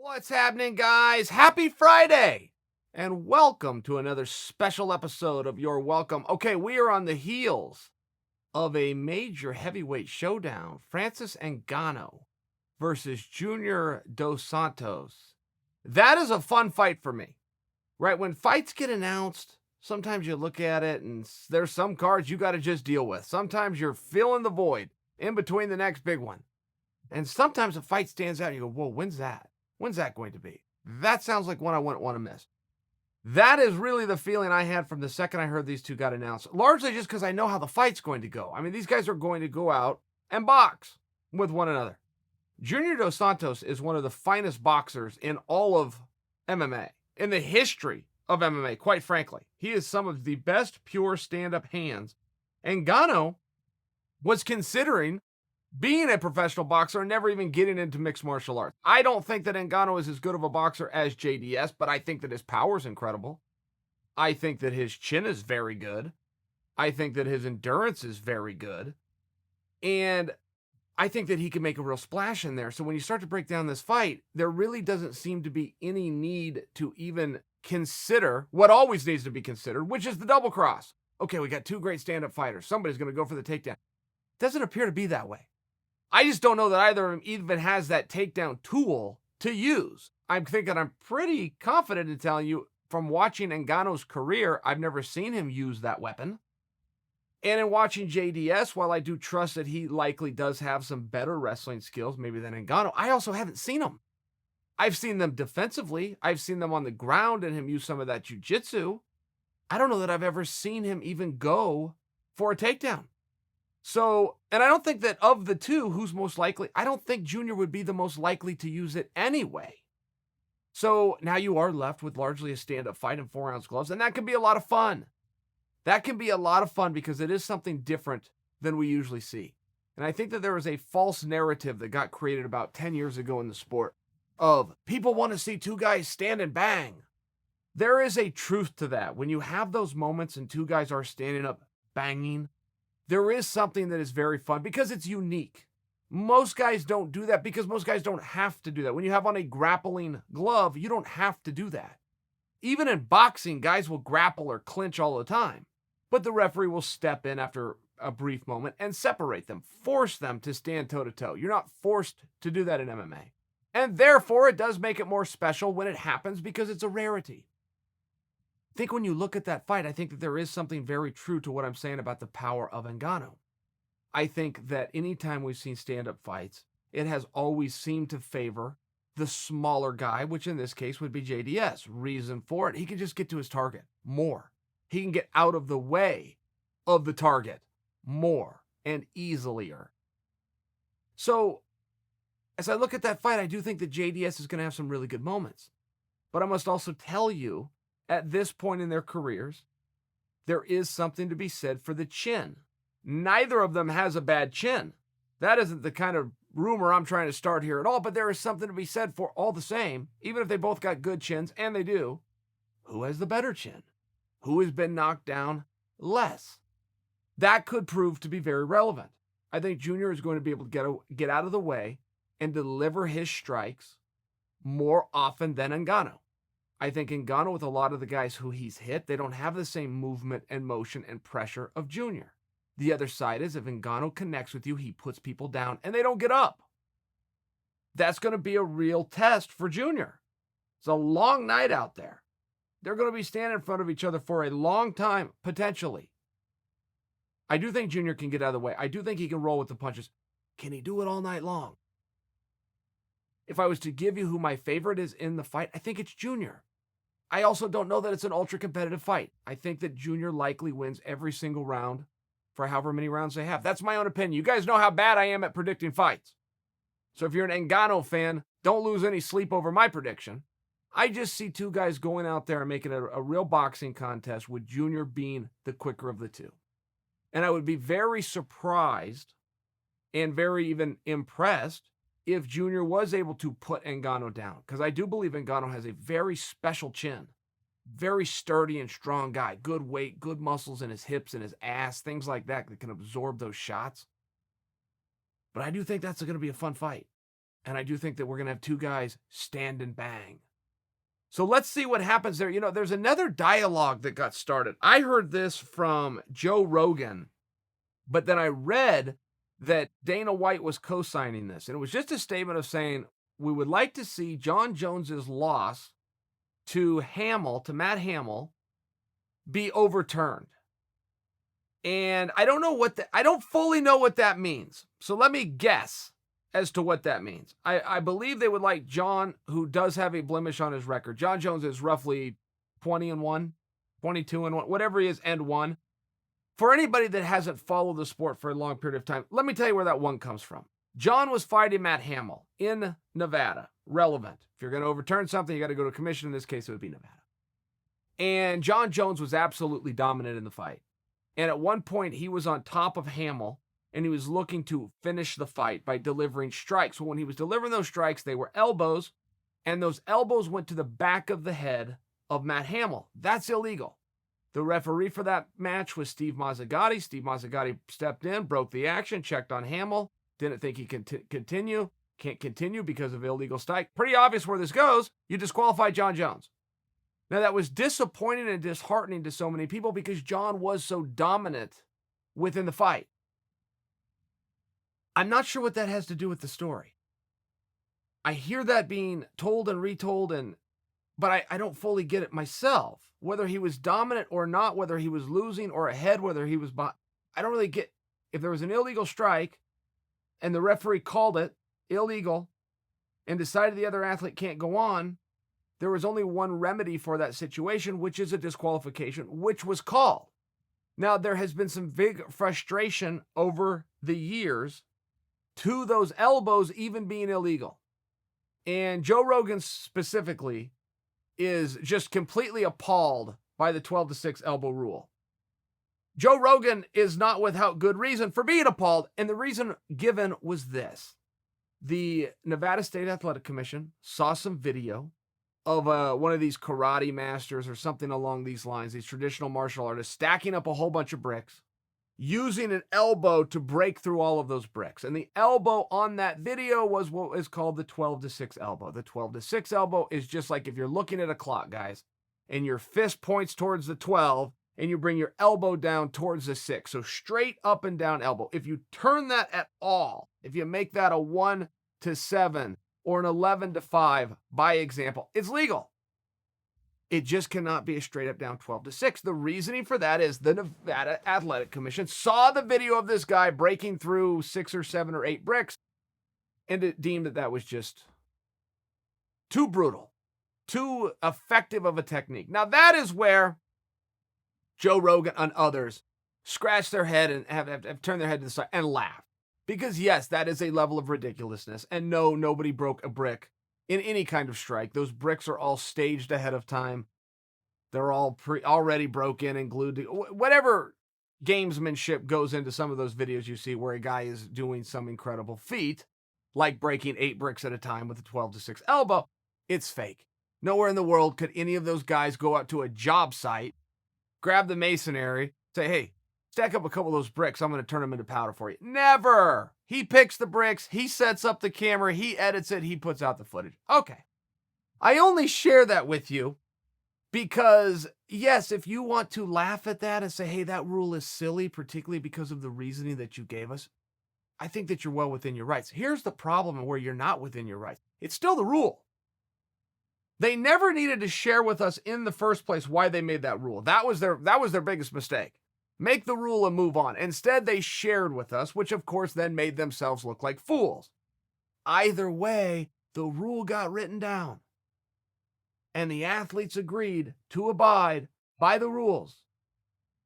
What's happening, guys? Happy Friday! And welcome to another special episode of Your Welcome. Okay, we are on the heels of a major heavyweight showdown. Francis Ngannou versus Junior Dos Santos. That is a fun fight for me, right? When fights get announced, sometimes you look at it and there's some cards you got to just deal with. Sometimes you're filling the void in between the next big one. And sometimes a fight stands out and you go, whoa, when's that? When's that going to be? That sounds like one I wouldn't want to miss. That is really the feeling I had from the second I heard these two got announced, largely just because I know how the fight's going to go. I mean, these guys are going to go out and box with one another. Junior Dos Santos is one of the finest boxers in all of MMA, in the history of MMA, quite frankly. He is some of the best pure stand-up hands. And Ngannou was considering being a professional boxer and never even getting into mixed martial arts. I don't think that Ngannou is as good of a boxer as JDS, but I think that his power is incredible. I think that his chin is very good. I think that his endurance is very good. And I think that he can make a real splash in there. So when you start to break down this fight, there really doesn't seem to be any need to even consider what always needs to be considered, which is the double cross. Okay, we got two great stand-up fighters. Somebody's going to go for the takedown. Doesn't appear to be that way. I just don't know that either of them even has that takedown tool to use. I'm pretty confident in telling you from watching Ngannou's career, I've never seen him use that weapon. And in watching JDS, while I do trust that he likely does have some better wrestling skills, maybe than Ngannou, I also haven't seen them. I've seen them defensively. I've seen them on the ground and him use some of that jiu-jitsu. I don't know that I've ever seen him even go for a takedown. So, and I don't think that of the two, who's most likely, I don't think Junior would be the most likely to use it anyway. So now you are left with largely a stand-up fight in 4-ounce gloves, and that can be a lot of fun. That can be a lot of fun because it is something different than we usually see. And I think that there is a false narrative that got created about 10 years ago in the sport of people want to see two guys stand and bang. There is a truth to that. When you have those moments and two guys are standing up banging, there is something that is very fun because it's unique. Most guys don't do that because most guys don't have to do that. When you have on a grappling glove, you don't have to do that. Even in boxing, guys will grapple or clinch all the time, but the referee will step in after a brief moment and separate them, force them to stand toe-to-toe. You're not forced to do that in MMA. And therefore, it does make it more special when it happens because it's a rarity. I think when you look at that fight, I think that there is something very true to what I'm saying about the power of Ngannou. I think that anytime we've seen stand-up fights, it has always seemed to favor the smaller guy, which in this case would be JDS. Reason for it, he can just get to his target more. He can get out of the way of the target more and easier. So as I look at that fight, I do think that JDS is going to have some really good moments. But I must also tell you, at this point in their careers, there is something to be said for the chin. Neither of them has a bad chin. That isn't the kind of rumor I'm trying to start here at all, but there is something to be said for all the same, even if they both got good chins, and they do, who has the better chin? Who has been knocked down less? That could prove to be very relevant. I think Junior is going to be able to get out of the way and deliver his strikes more often than Ngannou. I think Ngannou, with a lot of the guys who he's hit, they don't have the same movement and motion and pressure of Junior. The other side is if Ngannou connects with you, he puts people down and they don't get up. That's going to be a real test for Junior. It's a long night out there. They're going to be standing in front of each other for a long time, potentially. I do think Junior can get out of the way. I do think he can roll with the punches. Can he do it all night long? If I was to give you who my favorite is in the fight, I think it's Junior. I also don't know that it's an ultra-competitive fight. I think that Junior likely wins every single round for however many rounds they have. That's my own opinion. You guys know how bad I am at predicting fights. So if you're an Ngannou fan, don't lose any sleep over my prediction. I just see two guys going out there and making it a real boxing contest with Junior being the quicker of the two. And I would be very surprised and very even impressed if Junior was able to put Ngannou down, because I do believe Ngannou has a very special chin, very sturdy and strong guy, good weight, good muscles in his hips and his ass, things like that that can absorb those shots. But I do think that's going to be a fun fight. And I do think that we're going to have two guys stand and bang. So let's see what happens there. There's another dialogue that got started. I heard this from Joe Rogan, but then I read that Dana White was co-signing this. And it was just a statement of saying, we would like to see Jon Jones's loss to Matt Hamill, be overturned. And I don't fully know what that means. So let me guess as to what that means. I believe they would like Jon, who does have a blemish on his record. Jon Jones is roughly 20-1, 22-1, whatever he is, and 1. For anybody that hasn't followed the sport for a long period of time, let me tell you where that 1 comes from. Jon was fighting Matt Hamill in Nevada. Relevant. If you're going to overturn something, you got to go to a commission. In this case, it would be Nevada. And Jon Jones was absolutely dominant in the fight. And at one point, he was on top of Hamill, and he was looking to finish the fight by delivering strikes. Well, when he was delivering those strikes, they were elbows, and those elbows went to the back of the head of Matt Hamill. That's illegal. The referee for that match was Steve Mazzagatti. Steve Mazzagatti stepped in, broke the action, checked on Hamill, didn't think he could continue, can't continue because of illegal strike. Pretty obvious where this goes. You disqualify Jon Jones. Now, that was disappointing and disheartening to so many people because Jon was so dominant within the fight. I'm not sure what that has to do with the story. I hear that being told and retold, but I don't fully get it myself. Whether he was dominant or not, whether he was losing or ahead, whether he was... I don't really get... If there was an illegal strike and the referee called it illegal and decided the other athlete can't go on, there was only one remedy for that situation, which is a disqualification, which was called. Now, there has been some big frustration over the years to those elbows even being illegal. And Joe Rogan specifically is just completely appalled by the 12-6 elbow rule. Joe Rogan is not without good reason for being appalled, and the reason given was this. The Nevada State Athletic Commission saw some video of one of these karate masters or something along these lines, these traditional martial artists, stacking up a whole bunch of bricks, using an elbow to break through all of those bricks. And the elbow on that video was what is called the 12-6 elbow. The 12-6 elbow is just like if you're looking at a clock, guys, and your fist points towards the 12, and you bring your elbow down towards the 6. So straight up and down elbow. If you turn that at all, if you make that a 1-7 or an 11-5, by example, it's legal. It just cannot be a straight up down 12-6. The reasoning for that is the Nevada Athletic Commission saw the video of this guy breaking through 6 or 7 or 8 bricks, and it deemed that was just too brutal, too effective of a technique. Now that is where Joe Rogan and others scratch their head and have turned their head to the side and laugh. Because yes, that is a level of ridiculousness. And no, nobody broke a brick in any kind of strike. Those bricks are all staged ahead of time. They're all already broken and glued to whatever gamesmanship goes into some of those videos you see where a guy is doing some incredible feat, like breaking 8 bricks at a time with a 12-6 elbow. It's fake. Nowhere in the world could any of those guys go out to a job site, grab the masonry, say, hey, stack up a couple of those bricks. I'm going to turn them into powder for you. Never. He picks the bricks. He sets up the camera. He edits it. He puts out the footage. Okay. I only share that with you because, yes, if you want to laugh at that and say, hey, that rule is silly, particularly because of the reasoning that you gave us, I think that you're well within your rights. Here's the problem where you're not within your rights. It's still the rule. They never needed to share with us in the first place why they made that rule. That was their biggest mistake. Make the rule and move on. Instead, they shared with us, which of course then made themselves look like fools. Either way, the rule got written down. And the athletes agreed to abide by the rules.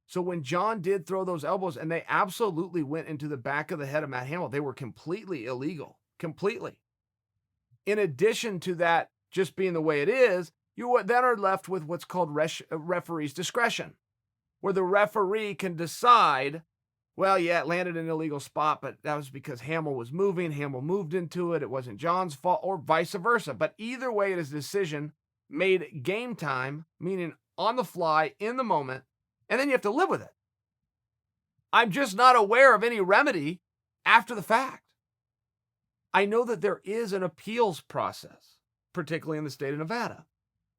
So when Jon did throw those elbows, and they absolutely went into the back of the head of Matt Hamill, they were completely illegal. Completely. In addition to that just being the way it is, you then are left with what's called referee's discretion, where the referee can decide, well, yeah, it landed in an illegal spot, but that was because Hamill was moving. Hamill moved into it. It wasn't Jon's fault, or vice versa. But either way, it is a decision made game time, meaning on the fly, in the moment, and then you have to live with it. I'm just not aware of any remedy after the fact. I know that there is an appeals process, particularly in the state of Nevada.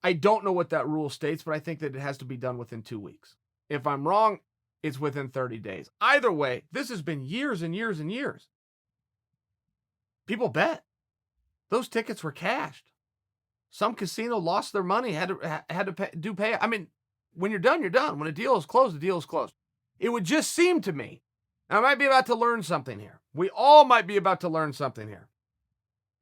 I don't know what that rule states, but I think that it has to be done within 2 weeks. If I'm wrong, it's within 30 days. Either way, this has been years and years and years. People bet. Those tickets were cashed. Some casino lost their money, had to pay. I mean, when you're done, you're done. When a deal is closed, the deal is closed. It would just seem to me, and I might be about to learn something here. We all might be about to learn something here.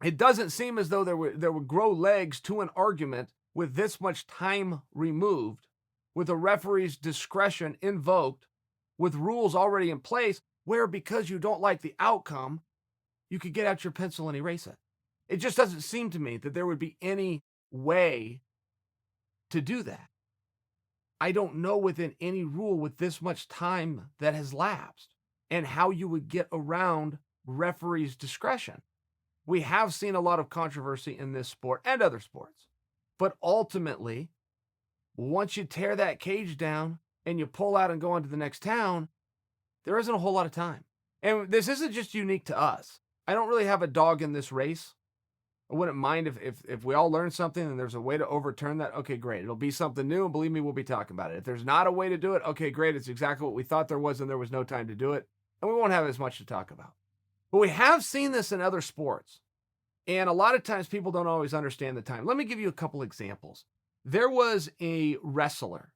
It doesn't seem as though there would grow legs to an argument with this much time removed, with a referee's discretion invoked, with rules already in place, where because you don't like the outcome, you could get out your pencil and erase it. It just doesn't seem to me that there would be any way to do that. I don't know within any rule with this much time that has lapsed and how you would get around referees' discretion. We have seen a lot of controversy in this sport and other sports. But ultimately, once you tear that cage down and you pull out and go on to the next town, there isn't a whole lot of time. And this isn't just unique to us. I don't really have a dog in this race. I wouldn't mind if we all learn something and there's a way to overturn that. Okay, great. It'll be something new, and believe me, we'll be talking about it. If there's not a way to do it, okay, great. It's exactly what we thought there was, and there was no time to do it, and we won't have as much to talk about. But we have seen this in other sports, and a lot of times people don't always understand the time. Let me give you a couple examples. There was a wrestler,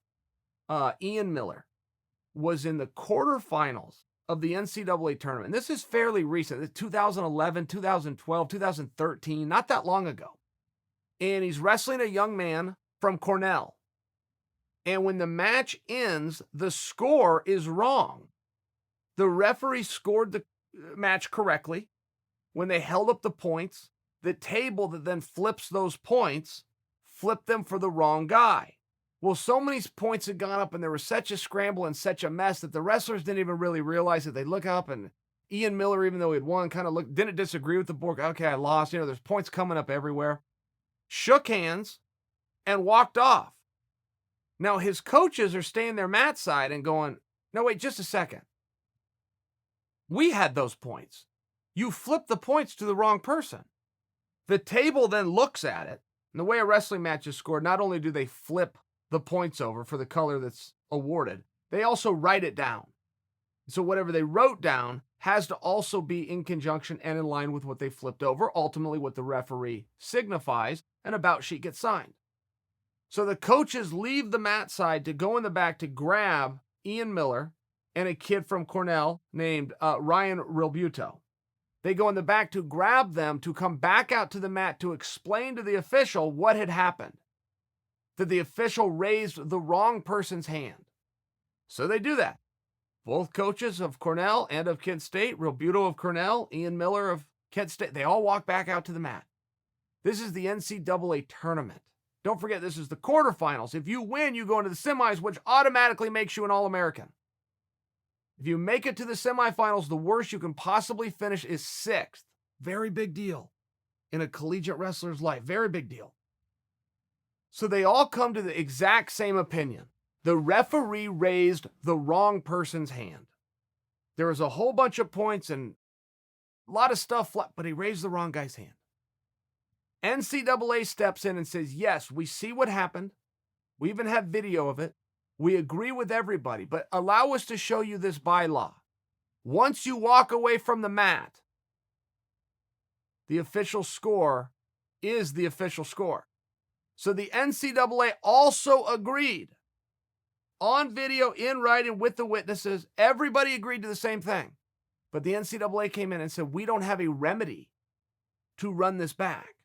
Ian Miller, was in the quarterfinals of the NCAA tournament. This is fairly recent, 2011, 2012, 2013, not that long ago. And he's wrestling a young man from Cornell. And when the match ends, the score is wrong. The referee scored the match correctly. When they held up the points, the table that then flips those points flipped them for the wrong guy. Well, so many points had gone up and there was such a scramble and such a mess that the wrestlers didn't even really realize it. They look up and Ian Miller, even though he had won, kind of didn't disagree with the board. Okay, I lost. There's points coming up everywhere. Shook hands and walked off. Now, his coaches are staying there mat side and going, no, wait, just a second. We had those points. You flipped the points to the wrong person. The table then looks at it. And the way a wrestling match is scored, not only do they flip the points over for the color that's awarded, they also write it down. So whatever they wrote down has to also be in conjunction and in line with what they flipped over, ultimately what the referee signifies, and a bout sheet gets signed. So the coaches leave the mat side to go in the back to grab Ian Miller and a kid from Cornell named Ryan Rilbuto. They go in the back to grab them to come back out to the mat to explain to the official what had happened. That the official raised the wrong person's hand. So they do that. Both coaches of Cornell and of Kent State, Rilbuto of Cornell, Ian Miller of Kent State, they all walk back out to the mat. This is the NCAA tournament. Don't forget, this is the quarterfinals. If you win, you go into the semis, which automatically makes you an All-American. If you make it to the semifinals, the worst you can possibly finish is 6th. Very big deal in a collegiate wrestler's life. Very big deal. So they all come to the exact same opinion. The referee raised the wrong person's hand. There was a whole bunch of points and a lot of stuff, but he raised the wrong guy's hand. NCAA steps in and says, yes, we see what happened. We even have video of it. We agree with everybody, but allow us to show you this bylaw. Once you walk away from the mat, the official score is the official score. So the NCAA also agreed on video, in writing, with the witnesses. Everybody agreed to the same thing. But the NCAA came in and said, we don't have a remedy to run this back.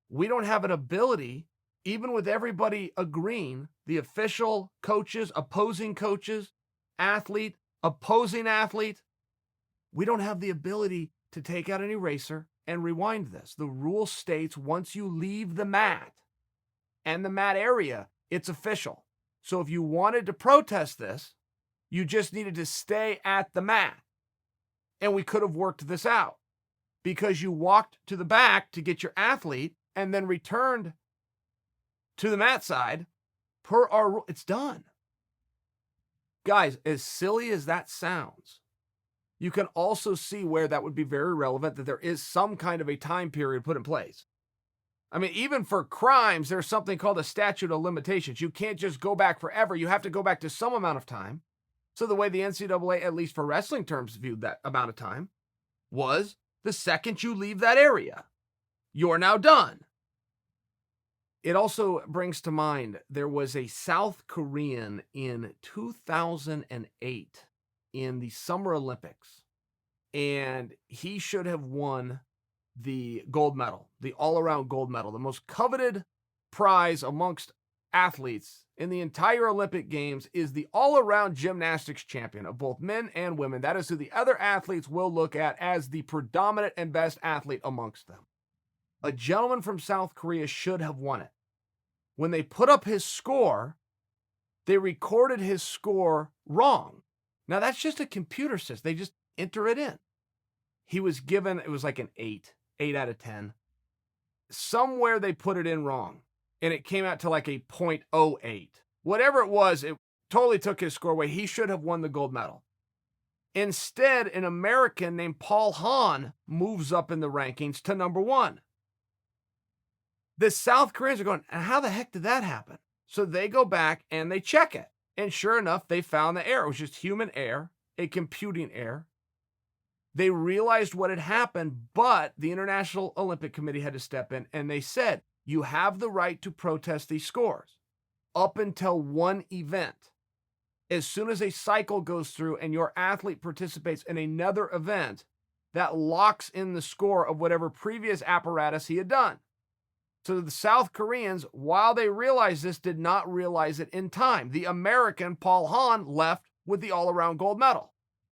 We don't have an ability, even with everybody agreeing, the official, coaches, opposing coaches, athlete, opposing athlete. We don't have the ability to take out an eraser and rewind this. The rule states once you leave the mat and the mat area, it's official. So if you wanted to protest this, you just needed to stay at the mat. And we could have worked this out because you walked to the back to get your athlete and then returned to the mat side per our rule. It's done. Guys, as silly as that sounds, you can also see where that would be very relevant, that there is some kind of a time period put in place. I mean, even for crimes, there's something called a statute of limitations. You can't just go back forever. You have to go back to some amount of time. So the way the NCAA, at least for wrestling terms, viewed that amount of time was the second you leave that area, you're now done. It also brings to mind there was a South Korean in 2008 in the Summer Olympics, and he should have won the gold medal, the all-around gold medal, the most coveted prize amongst athletes in the entire Olympic Games is the all-around gymnastics champion of both men and women. That is who the other athletes will look at as the predominant and best athlete amongst them. A gentleman from South Korea should have won it. When they put up his score, they recorded his score wrong. Now, that's just a computer system. They just enter it in. He was given, it was like an 8 out of 10. Somewhere they put it in wrong, and it came out to like a .08. Whatever it was, it totally took his score away. He should have won the gold medal. Instead, an American named Paul Hahn moves up in the rankings to number 1. The South Koreans are going, how the heck did that happen? So they go back and they check it. And sure enough, they found the error. It was just human error, a computing error. They realized what had happened, but the International Olympic Committee had to step in, and they said, you have the right to protest these scores up until one event. As soon as a cycle goes through and your athlete participates in another event, that locks in the score of whatever previous apparatus he had done. So the South Koreans, while they realized this, did not realize it in time. The American, Paul Hahn, left with the all-around gold medal,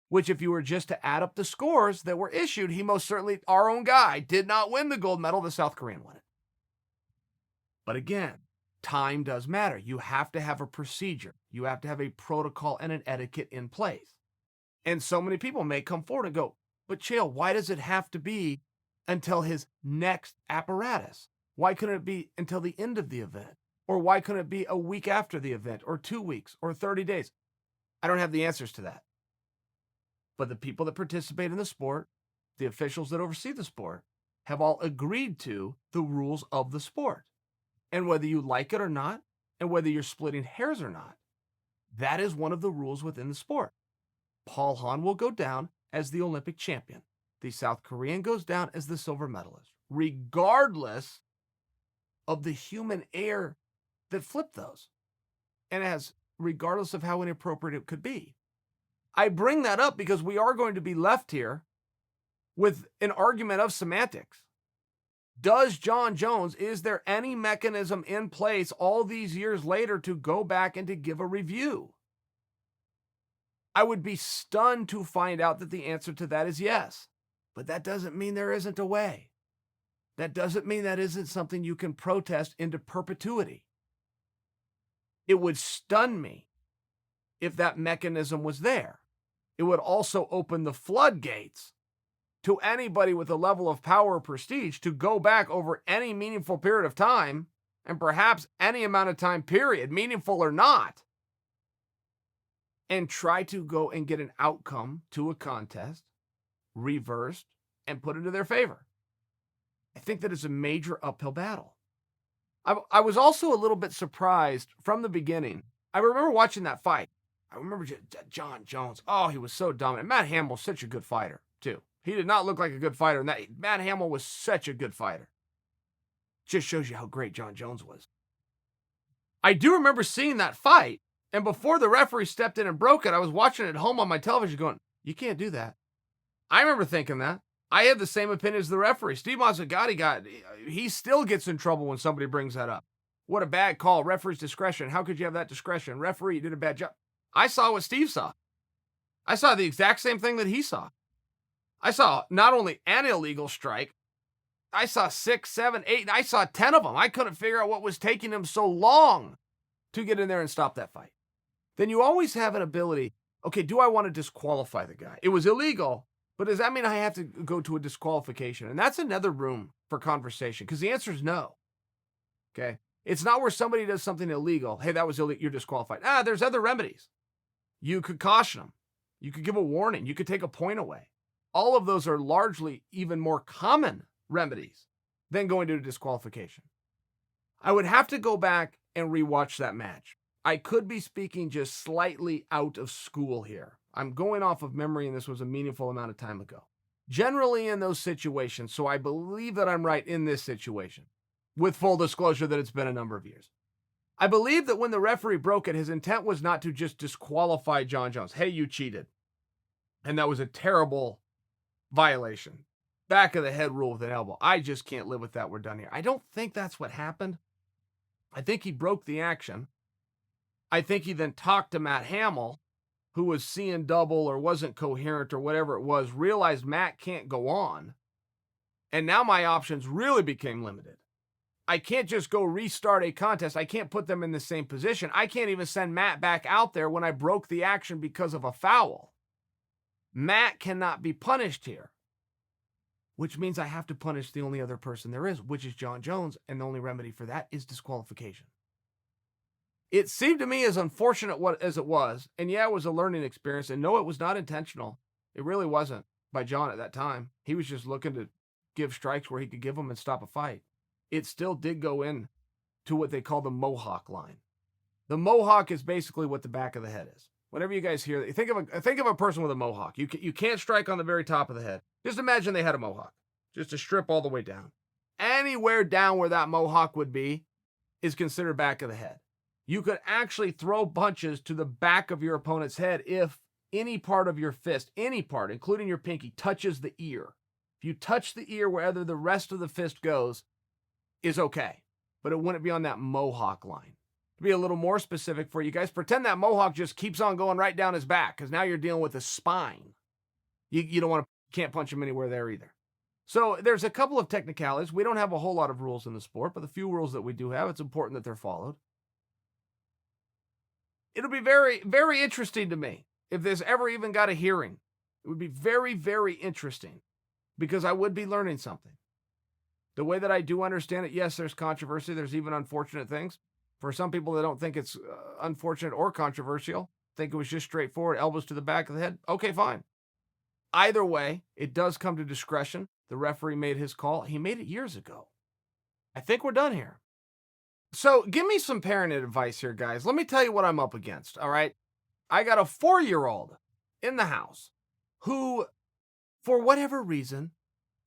which if you were just to add up the scores that were issued, he most certainly, our own guy, did not win the gold medal. The South Korean won it. But again, time does matter. You have to have a procedure. You have to have a protocol and an etiquette in place. And so many people may come forward and go, but Chael, why does it have to be until his next apparatus? Why couldn't it be until the end of the event? Or why couldn't it be a week after the event, or 2 weeks, or 30 days? I don't have the answers to that. But the people that participate in the sport, the officials that oversee the sport, have all agreed to the rules of the sport. And whether you like it or not, and whether you're splitting hairs or not, that is one of the rules within the sport. Paul Hahn will go down as the Olympic champion. The South Korean goes down as the silver medalist, regardless of the human error that flipped those, and as regardless of how inappropriate it could be. I bring that up because we are going to be left here with an argument of semantics. Does Jon Jones, is there any mechanism in place all these years later to go back and to give a review? I would be stunned to find out that the answer to that is yes, but that doesn't mean there isn't a way. That doesn't mean that isn't something you can protest into perpetuity. It would stun me if that mechanism was there. It would also open the floodgates to anybody with a level of power or prestige to go back over any meaningful period of time, and perhaps any amount of time period, meaningful or not, and try to go and get an outcome to a contest reversed and put into their favor. I think that is a major uphill battle. I was also a little bit surprised from the beginning. I remember watching that fight. I remember Jon Jones. Oh, he was so dominant. Matt Hamill's such a good fighter, too. He did not look like a good fighter. And Matt Hamill was such a good fighter. Just shows you how great Jon Jones was. I do remember seeing that fight. And before the referee stepped in and broke it, I was watching it at home on my television going, you can't do that. I remember thinking that. I had the same opinion as the referee. Steve Mazzagatti he still gets in trouble when somebody brings that up. What a bad call. Referee's discretion. How could you have that discretion? Referee did a bad job. I saw what Steve saw. I saw the exact same thing that he saw. I saw not only an illegal strike, I saw 6, 7, 8, and I saw 10 of them. I couldn't figure out what was taking him so long to get in there and stop that fight. Then you always have an ability, okay, do I want to disqualify the guy? It was illegal, but does that mean I have to go to a disqualification? And that's another room for conversation, because the answer is no. Okay? It's not where somebody does something illegal. Hey, that was illegal. You're disqualified. There's other remedies. You could caution them. You could give a warning. You could take a point away. All of those are largely even more common remedies than going to a disqualification. I would have to go back and rewatch that match. I could be speaking just slightly out of school here. I'm going off of memory, and this was a meaningful amount of time ago. Generally in those situations, so I believe that I'm right in this situation, with full disclosure that it's been a number of years. I believe that when the referee broke it, his intent was not to just disqualify Jon Jones. Hey, you cheated. And that was a terrible violation. Back of the head rule with an elbow. I just can't live with that. We're done here. I don't think that's what happened. I think he broke the action. I think he then talked to Matt Hamill, who was seeing double or wasn't coherent or whatever it was, realized Matt can't go on. And now my options really became limited. I can't just go restart a contest. I can't put them in the same position. I can't even send Matt back out there when I broke the action because of a foul. Matt cannot be punished here, which means I have to punish the only other person there is, which is Jon Jones, and the only remedy for that is disqualification. It seemed to me as unfortunate as it was, and yeah, it was a learning experience, and no, it was not intentional. It really wasn't by Jon at that time. He was just looking to give strikes where he could give them and stop a fight. It still did go in to what they call the Mohawk line. The Mohawk is basically what the back of the head is. Whenever you guys hear, think of a person with a Mohawk. You can't strike on the very top of the head. Just imagine they had a Mohawk, just a strip all the way down. Anywhere down where that Mohawk would be is considered back of the head. You could actually throw punches to the back of your opponent's head if any part of your fist, any part, including your pinky, touches the ear. If you touch the ear, wherever the rest of the fist goes is okay, but it wouldn't be on that Mohawk line. To be a little more specific for you guys, pretend that Mohawk just keeps on going right down his back, because now you're dealing with a spine. You don't can't punch him anywhere there either. So there's a couple of technicalities. We don't have a whole lot of rules in the sport, but the few rules that we do have, it's important that they're followed. It'll be very, very interesting to me if this ever even got a hearing. It would be very, very interesting, because I would be learning something. The way that I do understand it, yes, there's controversy. There's even unfortunate things. For some people that don't think it's unfortunate or controversial, think it was just straightforward, elbows to the back of the head, okay, fine. Either way, it does come to discretion. The referee made his call. He made it years ago. I think we're done here. So give me some parenting advice here, guys. Let me tell you what I'm up against, all right? I got a 4-year-old in the house who, for whatever reason,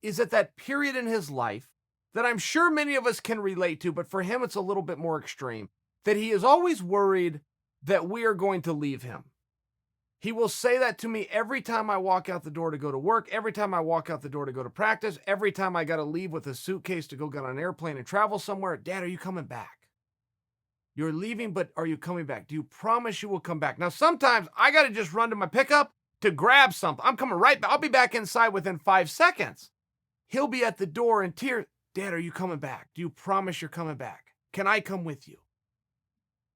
is at that period in his life that I'm sure many of us can relate to, but for him it's a little bit more extreme, that he is always worried that we are going to leave him. He will say that to me every time I walk out the door to go to work, every time I walk out the door to go to practice, every time I got to leave with a suitcase to go get on an airplane and travel somewhere. Dad, are you coming back? You're leaving, but are you coming back? Do you promise you will come back? Now, sometimes I got to just run to my pickup to grab something. I'm coming right back. I'll be back inside within 5 seconds. He'll be at the door in tears. Dad, are you coming back? Do you promise you're coming back? Can I come with you?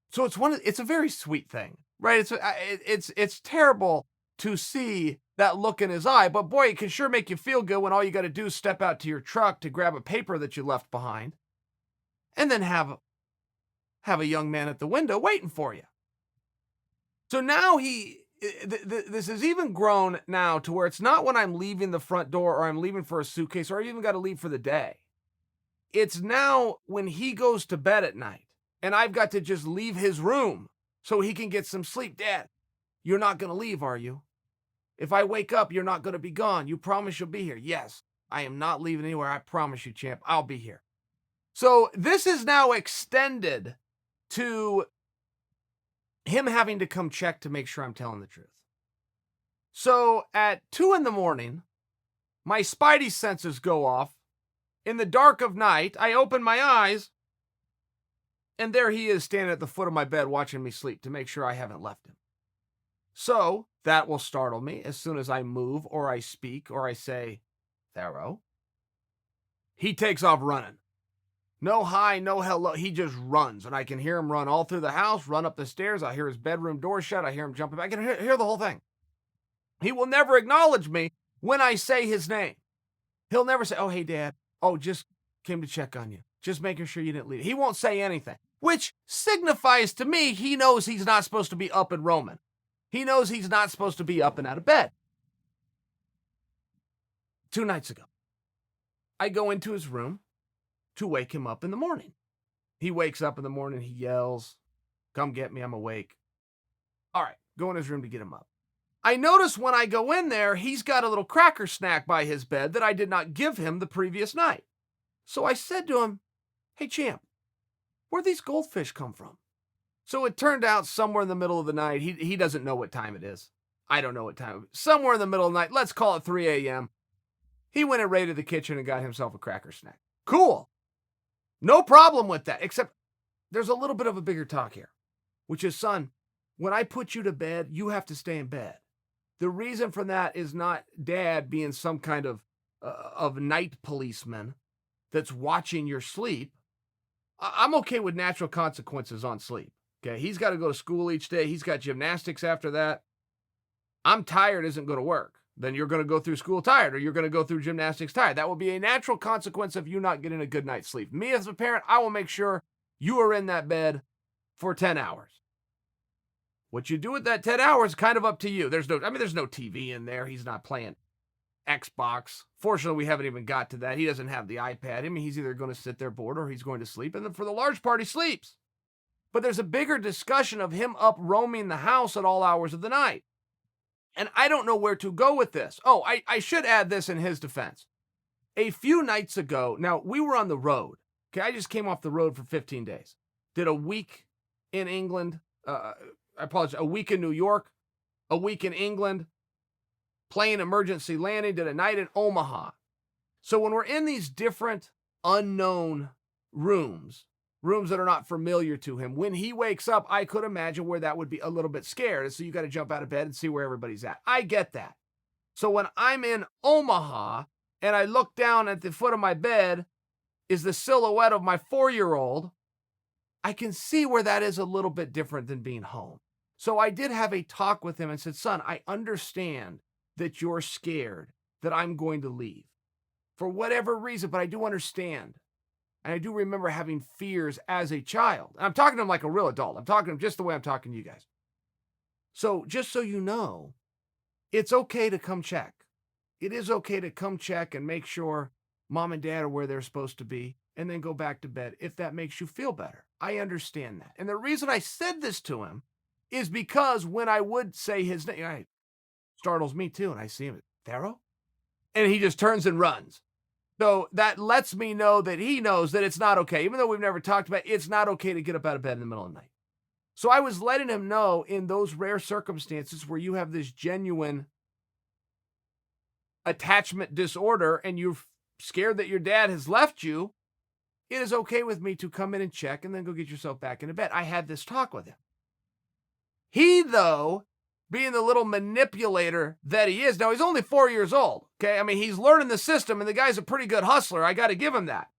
So it's a very sweet thing, right? It's terrible to see that look in his eye, but boy, it can sure make you feel good when all you got to do is step out to your truck to grab a paper that you left behind and then have a young man at the window waiting for you. So now this has even grown now to where it's not when I'm leaving the front door or I'm leaving for a suitcase or I even got to leave for the day. It's now when he goes to bed at night and I've got to just leave his room so he can get some sleep. Dad, you're not going to leave, are you? If I wake up, you're not going to be gone. You promise you'll be here. Yes, I am not leaving anywhere. I promise you, champ, I'll be here. So this is now extended to him having to come check to make sure I'm telling the truth. So at 2 a.m, my spidey senses go off. In the dark of night, I open my eyes, and there he is standing at the foot of my bed watching me sleep to make sure I haven't left him. So that will startle me as soon as I move or I speak or I say, Thero. He takes off running. No hi, no hello. He just runs, and I can hear him run all through the house, run up the stairs. I hear his bedroom door shut. I hear him jumping back. I can hear the whole thing. He will never acknowledge me when I say his name. He'll never say, oh, hey, Dad. Oh, just came to check on you. Just making sure you didn't leave. He won't say anything, which signifies to me he knows he's not supposed to be up and roaming. He knows he's not supposed to be up and out of bed. 2 nights ago, I go into his room to wake him up in the morning. He wakes up in the morning, he yells, "Come get me, I'm awake." All right, go in his room to get him up. I notice when I go in there, he's got a little cracker snack by his bed that I did not give him the previous night. So I said to him, "Hey, champ, where'd these goldfish come from?" So it turned out somewhere in the middle of the night, he doesn't know what time it is. I don't know what time. Somewhere in the middle of the night, let's call it 3 a.m., he went and raided the kitchen and got himself a cracker snack. Cool. No problem with that, except there's a little bit of a bigger talk here, which is, son, when I put you to bed, you have to stay in bed. The reason for that is not dad being some kind of night policeman that's watching your sleep. I'm okay with natural consequences on sleep. Okay, he's got to go to school each day. He's got gymnastics after that. I'm tired isn't going to work. Then you're going to go through school tired, or you're going to go through gymnastics tired. That will be a natural consequence of you not getting a good night's sleep. Me as a parent, I will make sure you are in that bed for 10 hours. What you do with that 10 hours is kind of up to you. There's no TV in there. He's not playing Xbox. Fortunately, we haven't even got to that. He doesn't have the iPad. I mean, he's either going to sit there bored or he's going to sleep. And then for the large part, he sleeps. But there's a bigger discussion of him up roaming the house at all hours of the night. And I don't know where to go with this. Oh, I should add this in his defense. A few nights ago, now we were on the road. Okay, I just came off the road for 15 days. Did a week in England. I apologize. A week in New York. A week in England. Plane emergency landing. Did a night in Omaha. So when we're in these different unknown rooms that are not familiar to him, when he wakes up, I could imagine where that would be a little bit scared. So you got to jump out of bed and see where everybody's at. I get that. So when I'm in Omaha and I look down at the foot of my bed is the silhouette of my 4-year-old, I can see where that is a little bit different than being home. So I did have a talk with him and said, "Son, I understand that you're scared that I'm going to leave for whatever reason, but I do understand. And I do remember having fears as a child." And I'm talking to him like a real adult. I'm talking to him just the way I'm talking to you guys. So just so you know, it's okay to come check. It is okay to come check and make sure mom and dad are where they're supposed to be and then go back to bed if that makes you feel better. I understand that. And the reason I said this to him is because when I would say his name, it startles me too. And I see him, "Pharaoh?" And he just turns and runs. So that lets me know that he knows that it's not okay. Even though we've never talked about it, it's not okay to get up out of bed in the middle of the night. So I was letting him know in those rare circumstances where you have this genuine attachment disorder and you're scared that your dad has left you, it is okay with me to come in and check and then go get yourself back into bed. I had this talk with him. He, though, being the little manipulator that he is. Now, he's only 4 years old, okay? I mean, he's learning the system, and the guy's a pretty good hustler. I got to give him that.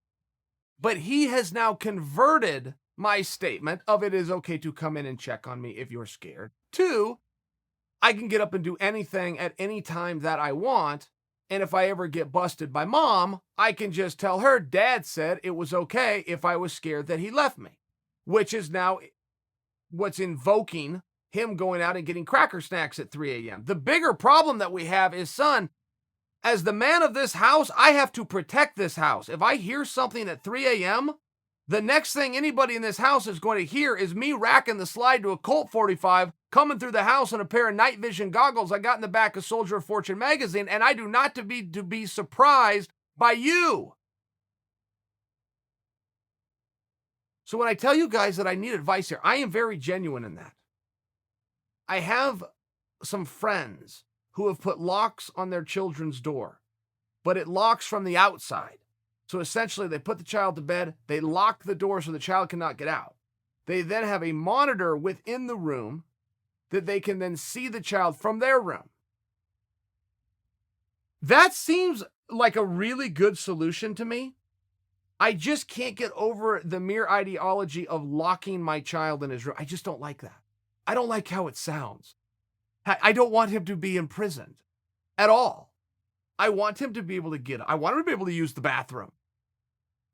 But he has now converted my statement of it is okay to come in and check on me if you're scared to I can get up and do anything at any time that I want, and if I ever get busted by mom, I can just tell her dad said it was okay if I was scared that he left me, which is now what's invoking him going out and getting cracker snacks at 3 a.m. The bigger problem that we have is, son, as the man of this house, I have to protect this house. If I hear something at 3 a.m., the next thing anybody in this house is going to hear is me racking the slide to a Colt 45, coming through the house in a pair of night vision goggles I got in the back of Soldier of Fortune magazine, and I do not to be surprised by you. So when I tell you guys that I need advice here, I am very genuine in that. I have some friends who have put locks on their children's door, but it locks from the outside. So essentially, they put the child to bed, they lock the door so the child cannot get out. They then have a monitor within the room that they can then see the child from their room. That seems like a really good solution to me. I just can't get over the mere ideology of locking my child in his room. I just don't like that. I don't like how it sounds. I don't want him to be imprisoned at all. I want him to be able to get up. I want him to be able to use the bathroom.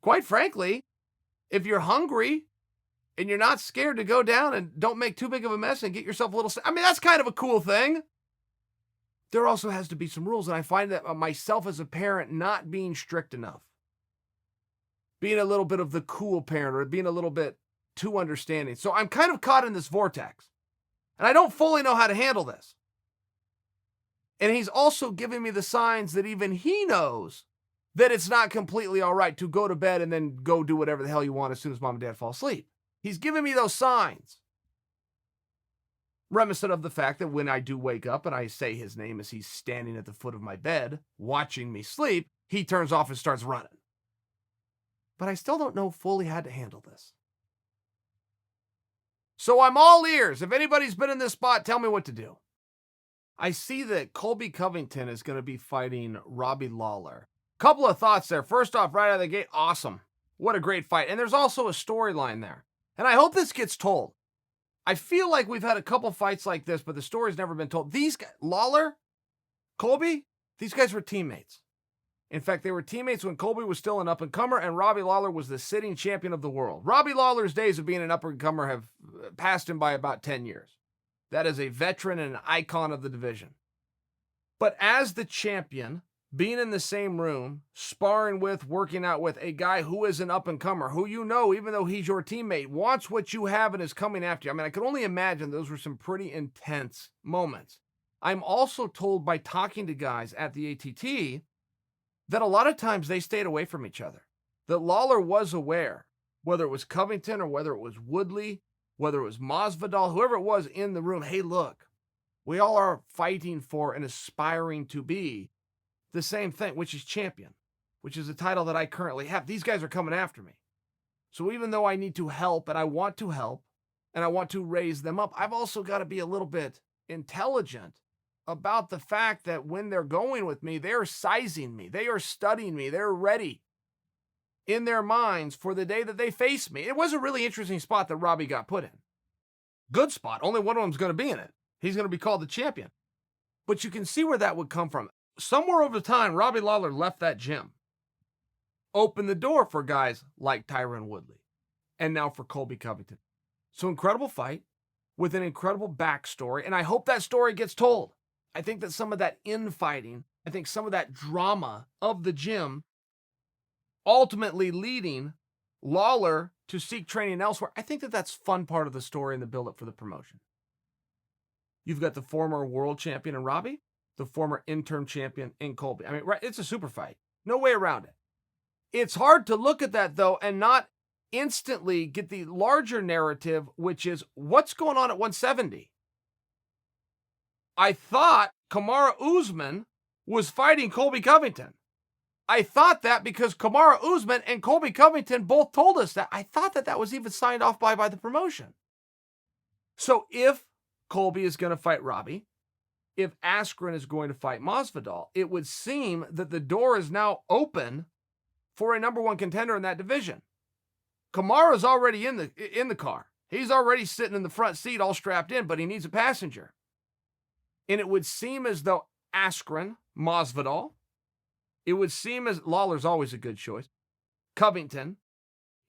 Quite frankly, if you're hungry and you're not scared to go down and don't make too big of a mess and get yourself a little... I mean, that's kind of a cool thing. There also has to be some rules, and I find that myself as a parent not being strict enough. Being a little bit of the cool parent or being a little bit too understanding. So I'm kind of caught in this vortex, and I don't fully know how to handle this. And he's also giving me the signs that even he knows that it's not completely all right to go to bed and then go do whatever the hell you want as soon as mom and dad fall asleep. He's giving me those signs. Reminiscent of the fact that when I do wake up and I say his name as he's standing at the foot of my bed, watching me sleep, he turns off and starts running. But I still don't know fully how to handle this. So I'm all ears. If anybody's been in this spot, tell me what to do. I see that Colby Covington is going to be fighting Robbie Lawler. Couple of thoughts there. First off, right out of the gate, awesome. What a great fight. And there's also a storyline there. And I hope this gets told. I feel like we've had a couple fights like this, but the story's never been told. These guys, Lawler, Colby, these guys were teammates. In fact, they were teammates when Colby was still an up-and-comer, and Robbie Lawler was the sitting champion of the world. Robbie Lawler's days of being an up-and-comer have passed him by about 10 years. That is a veteran and an icon of the division. But as the champion, being in the same room, sparring with, working out with a guy who is an up-and-comer, who you know, even though he's your teammate, wants what you have and is coming after you. I mean, I can only imagine those were some pretty intense moments. I'm also told by talking to guys at the ATT that a lot of times they stayed away from each other. That Lawler was aware, whether it was Covington or whether it was Woodley, whether it was Masvidal, whoever it was in the room, hey, look, we all are fighting for and aspiring to be the same thing, which is champion, which is a title that I currently have. These guys are coming after me. So even though I need to help and I want to help and I want to raise them up, I've also got to be a little bit intelligent about the fact that when they're going with me, they're sizing me, they are studying me, they're ready in their minds for the day that they face me. It was a really interesting spot that Robbie got put in. Good spot. Only one of them's going to be in it. He's going to be called the champion. But you can see where that would come from. Somewhere over time, Robbie Lawler left that gym, opened the door for guys like Tyron Woodley, and now for Colby Covington. So incredible fight with an incredible backstory, and I hope that story gets told. I think that some of that infighting, I think some of that drama of the gym ultimately leading Lawler to seek training elsewhere, I think that that's fun part of the story and the build-up for the promotion. You've got the former world champion in Robbie, the former interim champion in Colby. I mean, right, it's a super fight. No way around it. It's hard to look at that, though, and not instantly get the larger narrative, which is what's going on at 170. I thought Kamaru Usman was fighting Colby Covington. I thought that because Kamaru Usman and Colby Covington both told us that. I thought that that was even signed off by the promotion. So if Colby is going to fight Robbie, if Askren is going to fight Masvidal, it would seem that the door is now open for a number one contender in that division. Kamaru's already in the car. He's already sitting in the front seat all strapped in, but he needs a passenger. And it would seem as though Askren, Masvidal, it would seem as Lawler's always a good choice, Covington,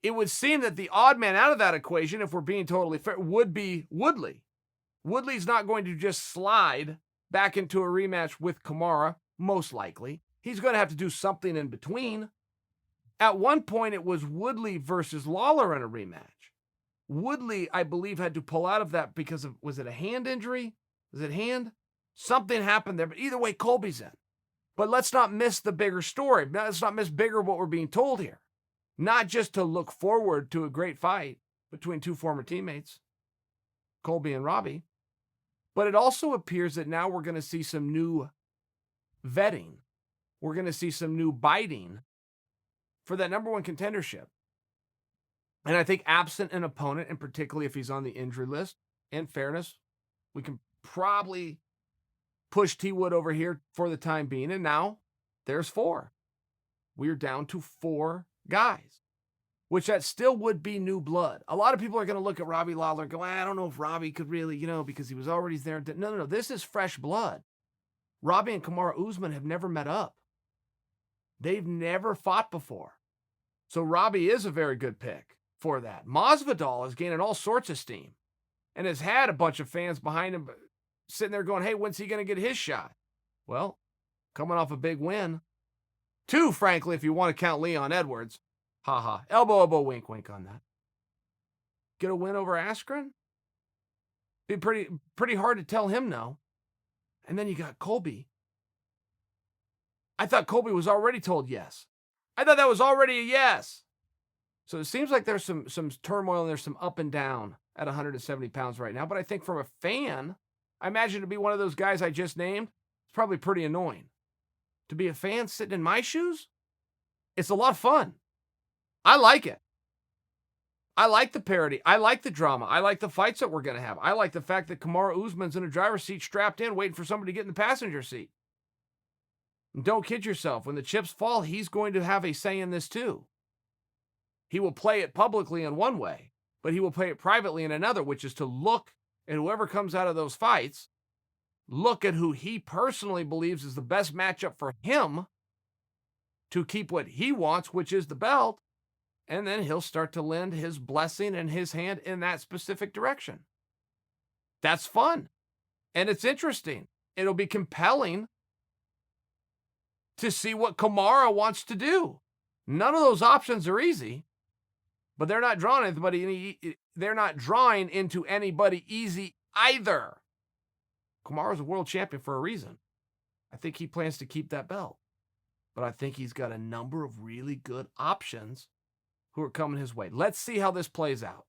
it would seem that the odd man out of that equation, if we're being totally fair, would be Woodley. Woodley's not going to just slide back into a rematch with Kamaru, most likely. He's going to have to do something in between. At one point, it was Woodley versus Lawler in a rematch. Woodley, I believe, had to pull out of that because of, was it a hand injury? Was it hand? Something happened there, but either way, Colby's in. But let's not miss the bigger story. Let's not miss bigger what we're being told here. Not just to look forward to a great fight between two former teammates, Colby and Robbie, but it also appears that now we're going to see some new vetting. We're going to see some new biting for that number one contendership. And I think absent an opponent, and particularly if he's on the injury list, in fairness, we can probably push T. Wood over here for the time being. And now there's 4. We're down to 4 guys, which that still would be new blood. A lot of people are going to look at Robbie Lawler and go, I don't know if Robbie could really, because he was already there. No. This is fresh blood. Robbie and Kamaru Usman have never met up. They've never fought before. So Robbie is a very good pick for that. Masvidal is gaining all sorts of steam and has had a bunch of fans behind him sitting there going, hey, when's he going to get his shot? Well, coming off a big win. 2, frankly, if you want to count Leon Edwards. Ha ha. Elbow, elbow, wink, wink on that. Get a win over Askren? Be pretty hard to tell him no. And then you got Colby. I thought Colby was already told yes. I thought that was already a yes. So it seems like there's some turmoil and there's some up and down at 170 pounds right now. But I think from a fan, I imagine to be one of those guys I just named, it's probably pretty annoying. To be a fan sitting in my shoes, it's a lot of fun. I like it. I like the parody. I like the drama. I like the fights that we're going to have. I like the fact that Kamaru Usman's in a driver's seat strapped in, waiting for somebody to get in the passenger seat. And don't kid yourself. When the chips fall, he's going to have a say in this too. He will play it publicly in one way, but he will play it privately in another, which is to look at whoever comes out of those fights, look at who he personally believes is the best matchup for him to keep what he wants, which is the belt, and then he'll start to lend his blessing and his hand in that specific direction. That's fun. And it's interesting. It'll be compelling to see what Kamaru wants to do. None of those options are easy, but they're not drawing into anybody easy either. Kamaru's a world champion for a reason. I think he plans to keep that belt. But I think he's got a number of really good options who are coming his way. Let's see how this plays out.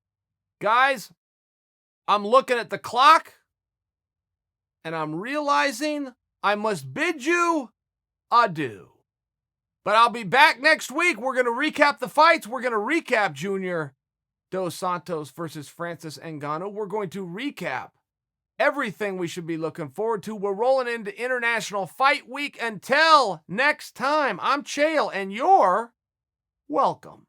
Guys, I'm looking at the clock, and I'm realizing I must bid you adieu. But I'll be back next week. We're going to recap the fights. We're going to recap Junior Dos Santos versus Francis Ngannou. We're going to recap everything we should be looking forward to. We're rolling into International Fight Week. Until next time, I'm Chael, and you're welcome.